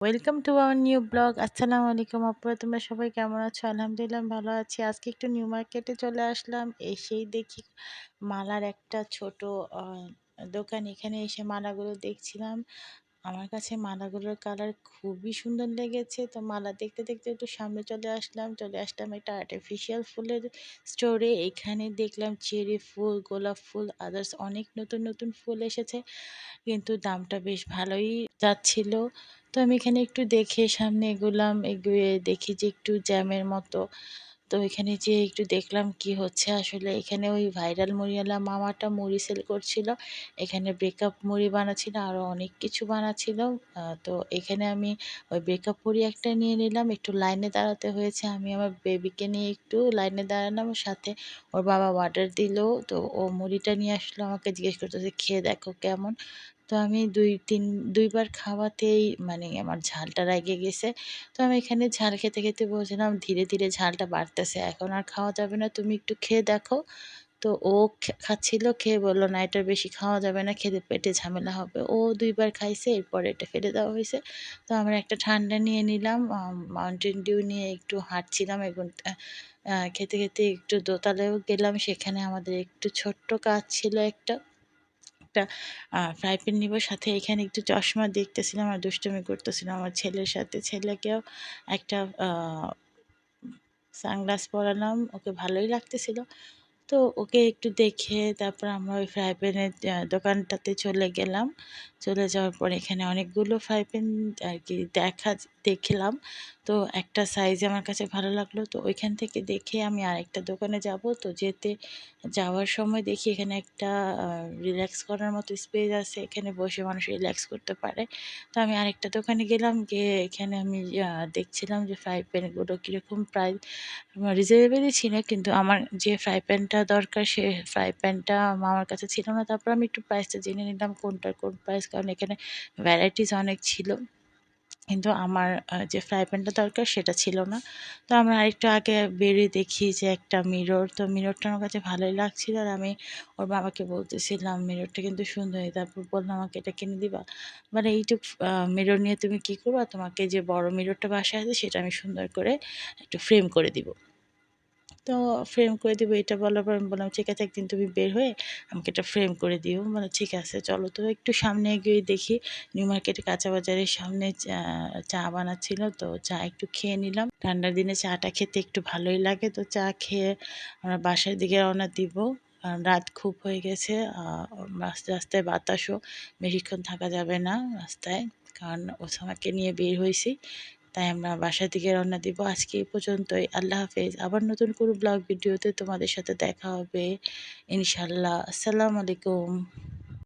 Welcome to our new blog. আসসালামু আলাইকুম আপুরা, তোমরা সবাই কেমন আছো? আলহামদুলিল্লাহ আমি ভালো আছি। আজকে একটু নিউ মার্কেটে চলে আসলাম। এসেই দেখি মালার একটা ছোট দোকান। এখানে এসে মালাগুলো দেখছিলাম। আমার কাছে মালাগুলোর কালার খুবই সুন্দর লেগেছে। তো মালা দেখতে দেখতে একটু সামনে চলে আসলাম একটা আর্টিফিশিয়াল ফুলের স্টোরে। এখানে দেখলাম চেরি ফুল, গোলাপ ফুল, আদার্স অনেক নতুন নতুন ফুল এসেছে, কিন্তু দামটা বেশ ভালোই যাচ্ছিল। তো আমি এখানে একটু দেখে সামনে এগুলাম, এগুয়ে দেখি যে একটু জ্যামের মতো। তো এখানে যেয়ে একটু দেখলাম কি হচ্ছে আসলে। এখানে ওই ভাইরাল মুড়িওয়ালা মামাটা মুড়ি সেল করছিল। এখানে ব্রেকআপ মুড়ি বানাচ্ছিল, আরও অনেক কিছু বানাচ্ছিল। তো এখানে আমি ওই ব্রেকআপ মুড়ি একটা নিয়ে নিলাম। একটু লাইনে দাঁড়াতে হয়েছে। আমি আমার বেবিকে নিয়ে একটু লাইনে দাঁড়ালাম। সাথে ওর বাবা অর্ডার দিল। তো ও মুড়িটা নিয়ে আসলো, আমাকে জিজ্ঞেস করতেছে খেয়ে দেখো কেমন। তো আমি ২ বার খাওয়াতেই মানে আমার ঝালটা লেগে গেছে। তো আমি এখানে ঝাল খেতে খেতে বলছিলাম ধীরে ধীরে ঝালটা বাড়তেছে, এখন আর খাওয়া যাবে না, তুমি একটু খেয়ে দেখো। তো ও খাচ্ছিল, খেয়ে বলল না এটার বেশি খাওয়া যাবে না, খেলে পেটে ঝামেলা হবে। ও ২ বার খাইছে, এরপরে এটা ফেলে দেওয়া হয়েছে। তো আমরা একটা ঠান্ডা নিয়ে নিলাম। মাউন্টেন ডিউ নিয়ে একটু হাঁটছিলাম এবং খেতে খেতে একটু দোতলায়ও গেলাম। সেখানে আমাদের একটু ছোট্ট কাজ ছিল একটা। একটা ফ্রাই প্যান নিব, সাথে এখানে একটু চশমা দেখতেছিলাম আর দুষ্টুমি করতেছিলাম আমার ছেলের সাথে। ছেলেকেও একটা সানগ্লাস পরালাম, ওকে ভালোই লাগতেছিল। তো ওকে একটু দেখে তারপর আমরা ওই ফ্রাই প্যানের দোকানটাতে চলে গেলাম। চলে যাওয়ার পর এখানে অনেকগুলো ফ্রাই প্যান আর কি দেখলাম। তো একটা সাইজ আমার কাছে ভালো লাগলো, তো ওইখান থেকে দেখে আমি আরেকটা দোকানে যাব। তো যাওয়ার সময় দেখি এখানে একটা রিল্যাক্স করার মতো স্পেস আছে, এখানে বসে মানুষ রিল্যাক্স করতে পারে। তো আমি আরেকটা দোকানে গেলাম, গিয়ে এখানে আমি দেখছিলাম যে ফ্রাই প্যানগুলো কীরকম প্রাইস। রিজনেবলই ছিল, কিন্তু আমার যে ফ্রাই প্যানটা দরকার সে ফ্রাই প্যানটা আমার কাছে ছিল না। তারপর আমি একটু প্রাইসটা জেনে নিলাম কোনটার কোন প্রাইস, কারণ এখানে ভ্যারাইটিস অনেক ছিল। কিন্তু আমার যে ফ্রাই প্যানটা দরকার সেটা ছিল না। তো আমরা আরেকটু আগে বেরিয়ে দেখি যে একটা মিরর, তো মিররটা আমার কাছে ভালোই লাগছিল। আর আমি ওর বাবাকে বলতেছিলাম মিররটা কিন্তু সুন্দর। তারপর বললাম আমাকে এটা কিনে দিবা, মানে এইটুক মিরর নিয়ে তুমি কি করবা, তোমাকে যে বড় মিররটা বাসায় আছে সেটা আমি সুন্দর করে একটু ফ্রেম করে দিব। তো ফ্রেম করে দিব এটা বলার পর আমি বললাম, ঠিক আছে একদিন তুমি বের হয়ে আমাকে এটা ফ্রেম করে দিও। মানে ঠিক আছে চলো। তো একটু সামনে এগিয়ে দেখি নিউ মার্কেটে কাঁচা বাজারের সামনে চা বানাচ্ছিল। তো চা একটু খেয়ে নিলাম। ঠান্ডার দিনে চাটা খেতে একটু ভালোই লাগে। তো চা খেয়ে আমরা বাসার দিকে রওনা দিব, কারণ রাত খুব হয়ে গেছে। রাস্তায় রাস্তায় বাতাসও, বেশিক্ষণ থাকা যাবে না রাস্তায়, কারণ ওসামাকে নিয়ে বের হয়েছি। তাই আমরা বাসার দিকে রওনা দিব। আজকে এই পর্যন্তই। আল্লাহ হাফেজ। আবার নতুন কোনো ব্লগ ভিডিওতে তোমাদের সাথে দেখা হবে ইনশাল্লাহ। আসসালামু আলাইকুম।